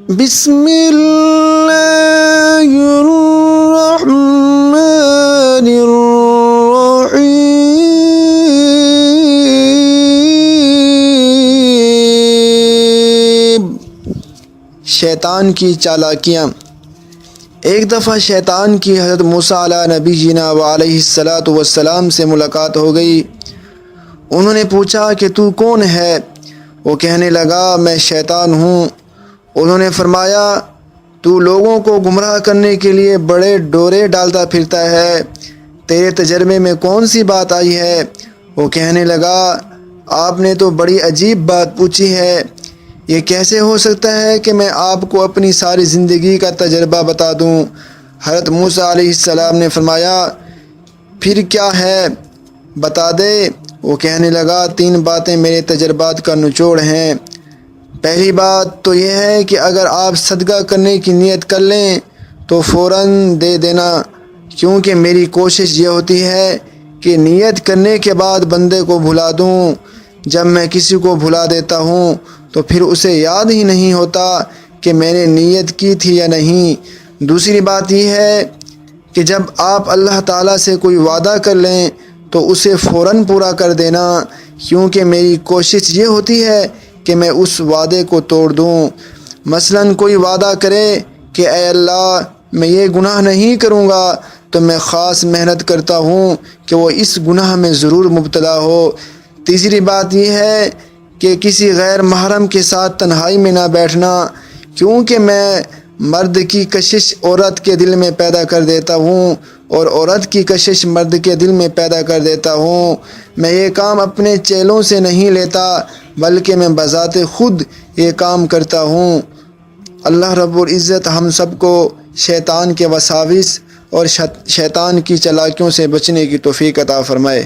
بسم اللہ الرحمن الرحیم۔ شیطان کی چالاکیاں۔ ایک دفعہ شیطان کی حضرت موسیٰ علیہ نبی جینا و علیہ الصلاۃ والسلام سے ملاقات ہو گئی۔ انہوں نے پوچھا کہ تو کون ہے؟ وہ کہنے لگا میں شیطان ہوں۔ انہوں نے فرمایا تو لوگوں کو گمراہ کرنے کے لیے بڑے ڈورے ڈالتا پھرتا ہے، تیرے تجربے میں کون سی بات آئی ہے؟ وہ کہنے لگا آپ نے تو بڑی عجیب بات پوچھی ہے، یہ کیسے ہو سکتا ہے کہ میں آپ کو اپنی ساری زندگی کا تجربہ بتا دوں؟ حضرت موسیٰ علیہ السلام نے فرمایا پھر کیا ہے بتا دے۔ وہ کہنے لگا 3 باتیں میرے تجربات کا نچوڑ ہیں۔ پہلی بات تو یہ ہے کہ اگر آپ صدقہ کرنے کی نیت کر لیں تو فوراً دے دینا، کیونکہ میری کوشش یہ ہوتی ہے کہ نیت کرنے کے بعد بندے کو بھلا دوں۔ جب میں کسی کو بھلا دیتا ہوں تو پھر اسے یاد ہی نہیں ہوتا کہ میں نے نیت کی تھی یا نہیں۔ دوسری بات یہ ہے کہ جب آپ اللہ تعالیٰ سے کوئی وعدہ کر لیں تو اسے فوراً پورا کر دینا، کیونکہ میری کوشش یہ ہوتی ہے کہ میں اس وعدے کو توڑ دوں۔ مثلاً کوئی وعدہ کرے کہ اے اللہ میں یہ گناہ نہیں کروں گا، تو میں خاص محنت کرتا ہوں کہ وہ اس گناہ میں ضرور مبتلا ہو۔ تیسری بات یہ ہے کہ کسی غیر محرم کے ساتھ تنہائی میں نہ بیٹھنا، کیونکہ میں مرد کی کشش عورت کے دل میں پیدا کر دیتا ہوں اور عورت کی کشش مرد کے دل میں پیدا کر دیتا ہوں۔ میں یہ کام اپنے چیلوں سے نہیں لیتا بلکہ میں بذات خود یہ کام کرتا ہوں۔ اللہ رب العزت ہم سب کو شیطان کے وساوس اور شیطان کی چالاکیوں سے بچنے کی توفیق عطا فرمائے۔